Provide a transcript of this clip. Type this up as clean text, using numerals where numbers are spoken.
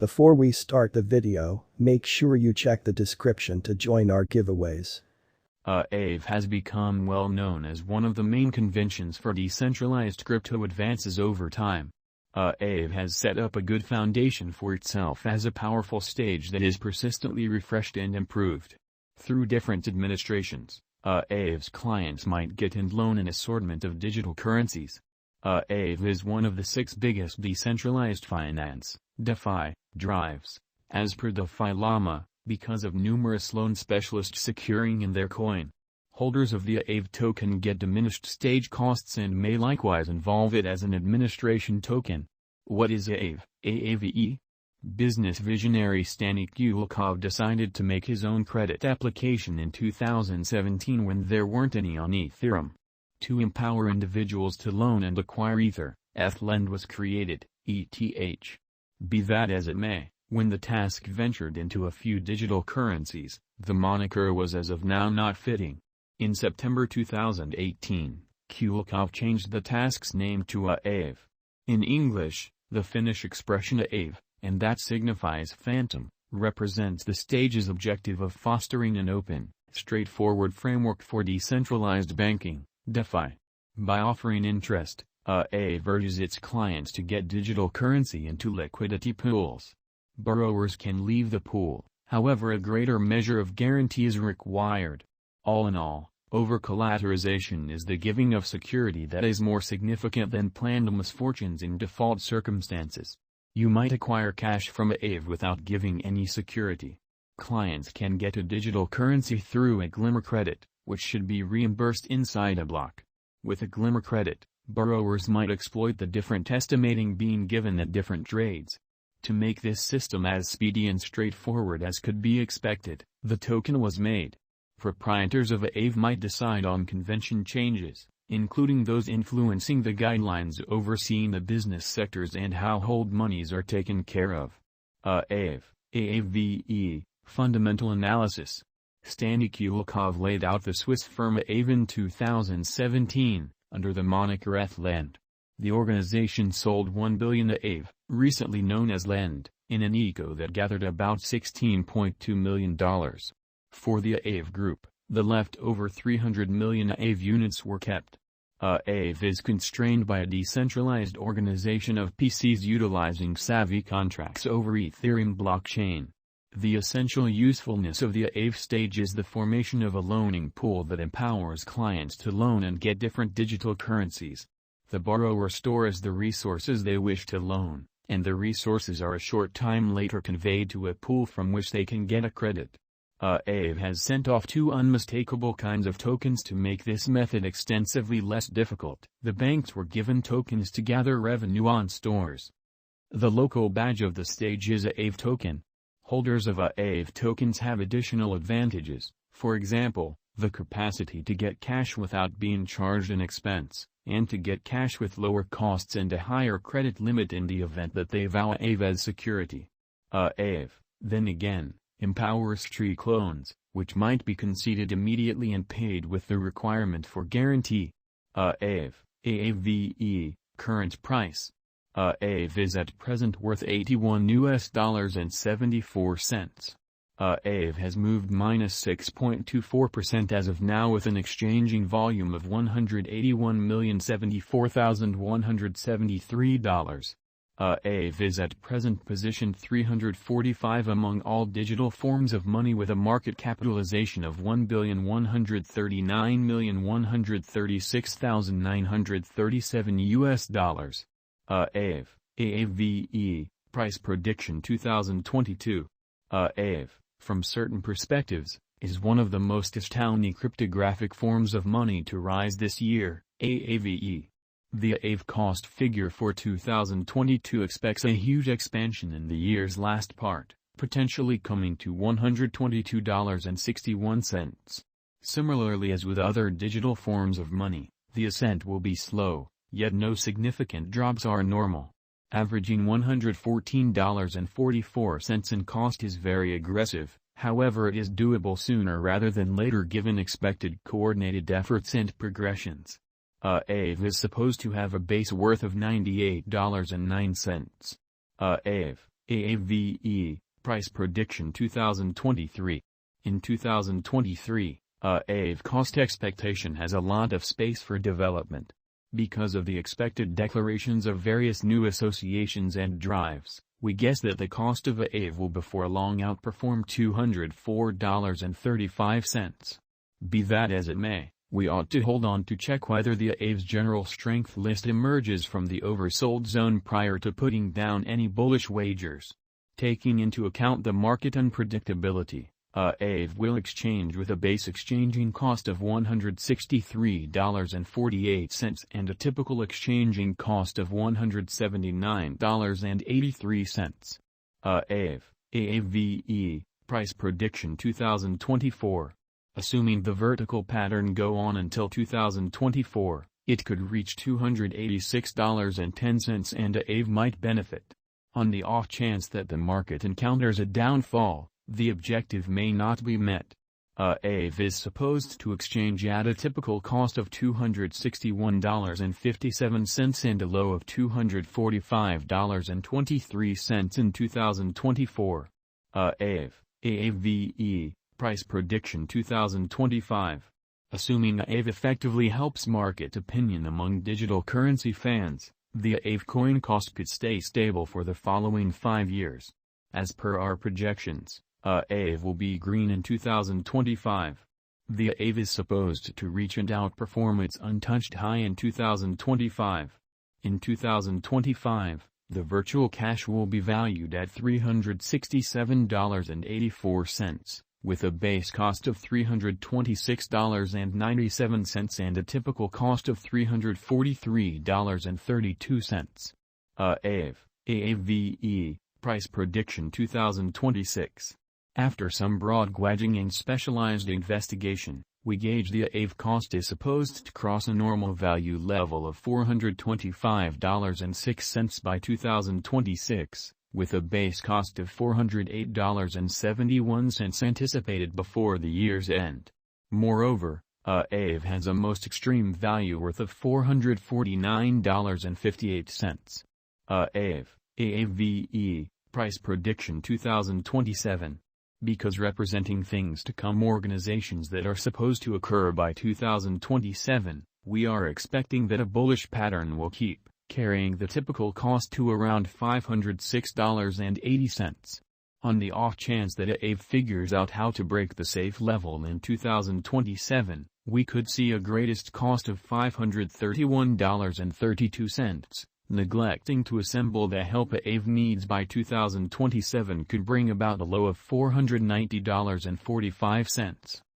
Before we start the video, make sure you check the description to join our giveaways. Aave has become well known as one of the main conventions for decentralized crypto advances over time. Aave has set up a good foundation for itself as a powerful stage that is persistently refreshed and improved. Through different administrations, Aave's clients might get and loan an assortment of digital currencies. Aave is one of the 6 biggest decentralized finance, DeFi, drives, as per DeFi Llama, because of numerous loan specialists securing in their coin. Holders of the Aave token get diminished stage costs and may likewise involve it as an administration token. What is Aave? Aave? Business visionary Stani Kulikov decided to make his own credit application in 2017 when there weren't any on Ethereum. To empower individuals to loan and acquire Ether, ETHLend was created, ETH. Be that as it may, when the task ventured into a few digital currencies, the moniker was as of now not fitting. In September 2018, Kulikov changed the task's name to Aave. In English, the Finnish expression Aave, and that signifies phantom, represents the stage's objective of fostering an open, straightforward framework for decentralized banking, DeFi. By offering interest, Aave urges its clients to get digital currency into liquidity pools. Borrowers can leave the pool, however a greater measure of guarantee is required. All in all, over-collateralization is the giving of security that is more significant than planned misfortunes in default circumstances. You might acquire cash from Aave without giving any security. Clients can get a digital currency through a Glimmer credit, which should be reimbursed inside a block. With a Glimmer credit, borrowers might exploit the different estimating being given at different trades. To make this system as speedy and straightforward as could be expected, the token was made. Proprietors of Aave might decide on convention changes, including those influencing the guidelines overseeing the business sectors and how hold monies are taken care of. Aave, Aave, Fundamental Analysis. Stani Kulikov laid out the Swiss firm Aave in 2017, under the moniker ETHLend. The organization sold 1 billion Aave, recently known as Lend, in an eco that gathered about $16.2 million. For the Aave group, the leftover 300 million Aave units were kept. Aave is constrained by a decentralized organization of PCs utilizing savvy contracts over Ethereum blockchain. The essential usefulness of the Aave stage is the formation of a loaning pool that empowers clients to loan and get different digital currencies. The borrower stores the resources they wish to loan, and the resources are a short time later conveyed to a pool from which they can get a credit. Aave has sent off 2 unmistakable kinds of tokens to make this method extensively less difficult. The banks were given tokens to gather revenue on stores. The local badge of the stage is a Aave token. Holders of Aave tokens have additional advantages, for example, the capacity to get cash without being charged an expense, and to get cash with lower costs and a higher credit limit in the event that they vow Aave as security. Aave, then again, empowers streak loans, which might be conceded immediately and paid with the requirement for guarantee. Aave, Aave, current price. Aave is at present worth $81.74. Aave has moved -6.24% as of now with an exchanging volume of $181,074,173. Aave is at present positioned 345 among all digital forms of money with a market capitalization of $1,139,136,937 Aave, Aave, price prediction 2022. Aave, from certain perspectives, is one of the most astounding cryptographic forms of money to rise this year. Aave. The Aave cost figure for 2022 expects a huge expansion in the year's last part, potentially coming to $122.61. Similarly as with other digital forms of money, the ascent will be slow, yet no significant drops are normal. Averaging $114.44 in cost is very aggressive, however it is doable sooner rather than later given expected coordinated efforts and progressions. Aave is supposed to have a base worth of $98.09. Aave, Aave, Price Prediction 2023. In 2023, Aave cost expectation has a lot of space for development. Because of the expected declarations of various new associations and drives, we guess that the cost of Aave will before long outperform $204.35. Be that as it may, we ought to hold on to check whether the Aave's general strength list emerges from the oversold zone prior to putting down any bullish wagers. Taking into account the market unpredictability, Aave will exchange with a base exchanging cost of $163.48 and a typical exchanging cost of $179.83. Aave, Price Prediction 2024. Assuming the vertical pattern go on until 2024, it could reach $286.10 and Aave might benefit. On the off chance that the market encounters a downfall, the objective may not be met. Aave is supposed to exchange at a typical cost of $261.57 and a low of $245.23 in 2024. Aave, Price Prediction 2025. Assuming Aave effectively helps market opinion among digital currency fans, the Aave coin cost could stay stable for the following 5 years. As per our projections, Aave will be green in 2025. The Aave is supposed to reach and outperform its untouched high in 2025. In 2025, the virtual cash will be valued at $367.84. With a base cost of $326.97 and a typical cost of $343.32. Aave, Price Prediction 2026. After some broad gauging and specialized investigation, we gauge the Aave cost is supposed to cross a normal value level of $425.06 by 2026. With a base cost of $408.71 anticipated before the year's end. Moreover, Aave has a most extreme value worth of $449.58. Aave, Price Prediction 2027. Because representing things to come organizations that are supposed to occur by 2027, we are expecting that a bullish pattern will keep carrying the typical cost to around $506.80. On the off chance that Aave figures out how to break the safe level in 2027, we could see a greatest cost of $531.32. Neglecting to assemble the help Aave needs by 2027 could bring about a low of $490.45.